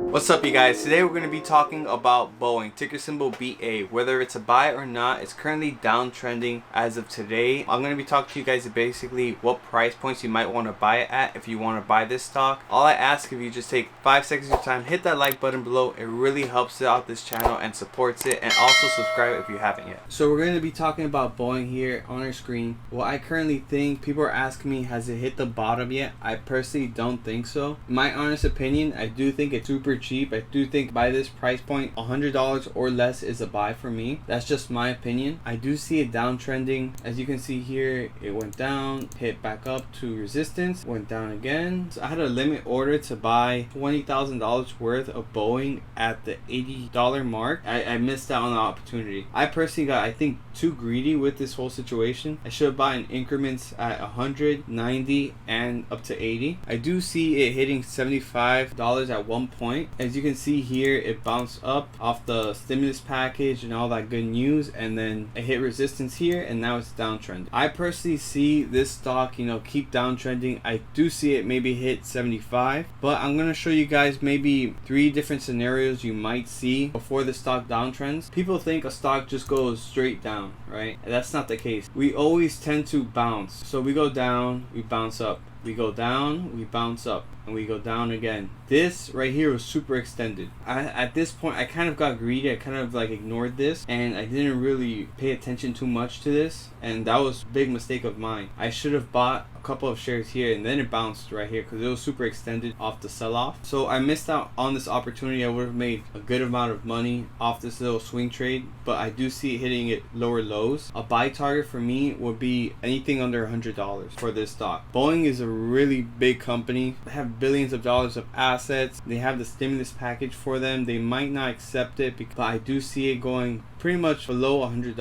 What's up, you guys? Today we're going to be talking about Boeing, ticker symbol BA. Whether it's a buy or not, it's currently downtrending as of today. I'm going to be talking to you guys basically what price points you might want to buy it at if you want to buy this stock. All I ask, if you just take 5 seconds of your time, hit that like button below. It really helps out this channel and supports it, and also subscribe if you haven't yet. So we're going to be talking about Boeing here on our screen. What I currently think, people are asking me, has it hit the bottom yet? I personally don't think so. In my honest opinion, I do think it's super cheap. I do think by this price point, $100 or less is a buy for me. That's just my opinion. I do see it downtrending. As you can see here, it went down, hit back up to resistance, went down again. So I had a limit order to buy $20,000 worth of Boeing at the $80 mark. I missed out on the opportunity. I personally got, I think, too greedy with this whole situation. I should have bought in increments at 100, 90, and up to 80. I do see it hitting $75 at one point. As you can see here, it bounced up off the stimulus package and all that good news, and then it hit resistance here, and now it's downtrending. I personally see this stock, keep downtrending. I do see it maybe hit 75, but I'm going to show you guys maybe 3 different scenarios you might see before the stock downtrends. People think a stock just goes straight down, right? And that's not the case. We always tend to bounce. So we go down, we bounce up. We go down, we bounce up, and we go down again. This right here was super extended. At this point, I kind of got greedy. I kind of ignored this, and I didn't really pay attention too much to this, and that was a big mistake of mine. I should have bought a couple of shares here, and then it bounced right here because it was super extended off the sell-off. So I missed out on this opportunity. I would have made a good amount of money off this little swing trade, but I do see it hitting at lower lows. A buy target for me would be anything under $100 for this stock. Boeing is a really big company. They have billions of dollars of assets. They have the stimulus package for them. They might not accept it, but I do see it going pretty much below $100.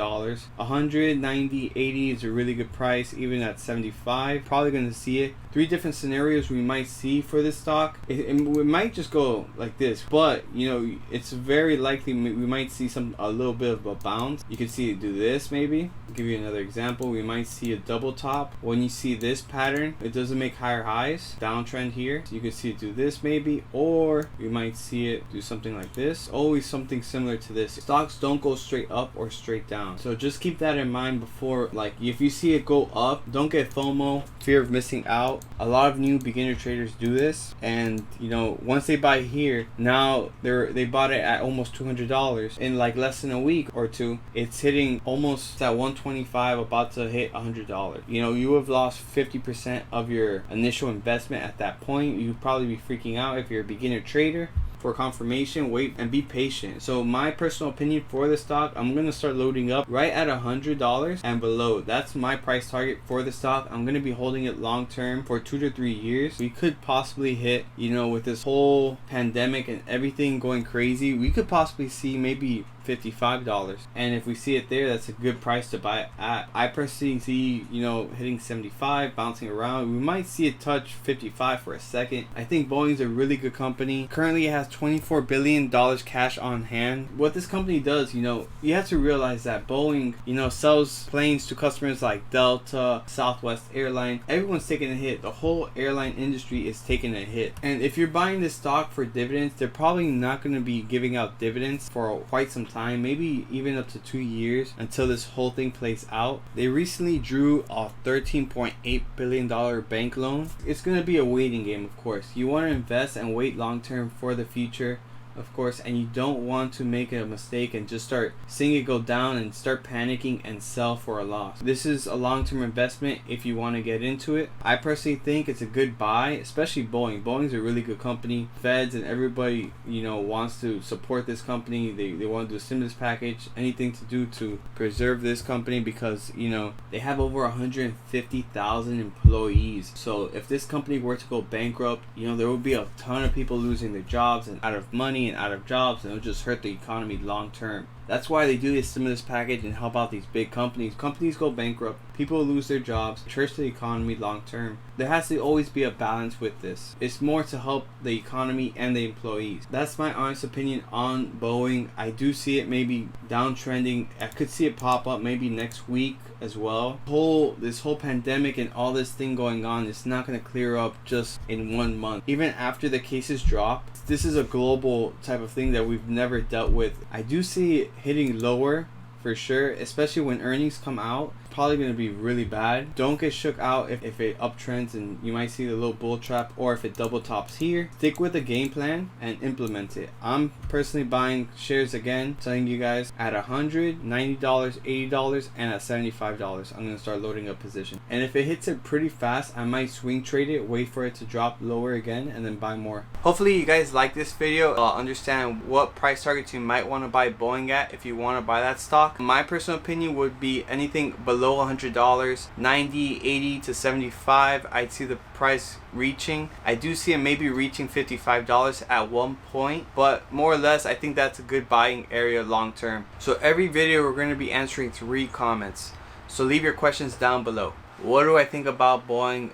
190, 80 is a really good price. Even at 75, probably going to see it. 3 different scenarios we might see for this stock. It might just go like this, but it's very likely we might see a little bit of a bounce. You can see it do this maybe. I'll give you another example. We might see a double top. When you see this pattern, it doesn't make higher highs. Downtrend here. So you can see it do this maybe, or you might see it do something like this. Always something similar to this. Stocks don't go straight up or straight down. So just keep that in mind before, if you see it go up, don't get FOMO, fear of missing out. A lot of new beginner traders do this, and once they buy here, now they bought it at almost $200 in less than a week or two. It's hitting almost at 125, about to hit $100. You have lost 50% of your initial investment at that point. You'd probably be freaking out if you're a beginner trader. For confirmation, wait and be patient. So my personal opinion for the stock, I'm going to start loading up right at $100 and below. That's my price target for the stock. I'm going to be holding it long term for 2 to 3 years. We could possibly hit, with this whole pandemic and everything going crazy, we could possibly see maybe $55, and if we see it there, that's a good price to buy it at. I personally see hitting 75, bouncing around. We might see it touch 55 for a second. I think Boeing's a really good company. Currently it has $24 billion cash on hand. What this company does, you have to realize that Boeing sells planes to customers like Delta, Southwest Airlines. Everyone's taking a hit. The whole airline industry is taking a hit, and if you're buying this stock for dividends, they're probably not going to be giving out dividends for quite some time, maybe even up to 2 years until this whole thing plays out. They recently drew a $13.8 billion bank loan. It's going to be a waiting game, of course. You want to invest and wait long term for the future, of course, and you don't want to make a mistake and just start seeing it go down and start panicking and sell for a loss. This is a long-term investment if you want to get into it. I personally think it's a good buy, especially Boeing. Boeing's a really good company. Feds and everybody, wants to support this company. They want to do a stimulus package, anything to do to preserve this company, because they have over 150,000 employees. So if this company were to go bankrupt, there would be a ton of people losing their jobs and out of money and out of jobs, and it'll just hurt the economy long term. That's why they do this stimulus package and help out these big companies. Companies go bankrupt, people lose their jobs, it hurts the economy long term. There has to always be a balance with this. It's more to help the economy and the employees. That's my honest opinion on Boeing. I do see it maybe downtrending. I could see it pop up maybe next week as well. This whole pandemic and all this thing going on, it's not going to clear up just in 1 month. Even after the cases drop, this is a global type of thing that we've never dealt with. I do see it hitting lower for sure, especially when earnings come out. Probably going to be really bad. Don't get shook out if it uptrends and you might see the little bull trap, or if it double tops here. Stick with the game plan and implement it. I'm personally buying shares again, telling you guys at $100, $90, $80, and at $75. I'm going to start loading up position. And if it hits it pretty fast, I might swing trade it, wait for it to drop lower again, and then buy more. Hopefully you guys like this video. Understand what price targets you might want to buy Boeing at if you want to buy that stock. My personal opinion would be anything below $100, 90, 80 to 75. I'd see the price reaching. I do see it maybe reaching $55 at one point, but more or less I think that's a good buying area long term. So every video we're going to be answering 3 comments, so leave your questions down below. What do I think about Boeing,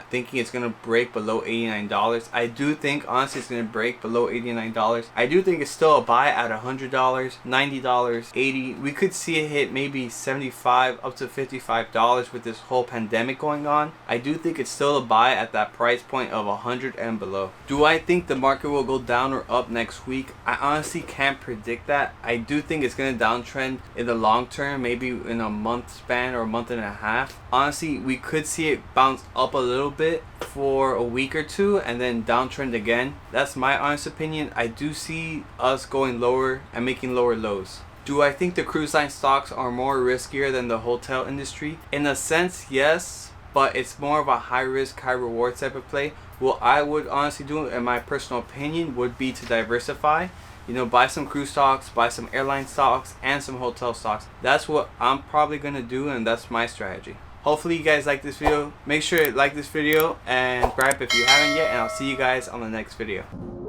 thinking it's going to break below $89? I do think, honestly, it's going to break below $89. I do think it's still a buy at $100, $90, $80. We could see it hit maybe $75 up to $55 with this whole pandemic going on. I do think it's still a buy at that price point of 100 and below. Do I think the market will go down or up next week? I honestly can't predict that. I do think it's going to downtrend in the long term, maybe in a month span or a month and a half. Honestly, we could see it bounce up a little bit for a week or two and then downtrend again. That's my honest opinion. I do see us going lower and making lower lows. Do I think the cruise line stocks are more riskier than the hotel industry? In a sense, yes, but it's more of a high risk, high reward type of play. What I would honestly do, in my personal opinion, would be to diversify. You know, buy some cruise stocks, buy some airline stocks, and some hotel stocks. That's what I'm probably going to do, and that's my strategy. Hopefully you guys like this video. Make sure to like this video and subscribe if you haven't yet, and I'll see you guys on the next video.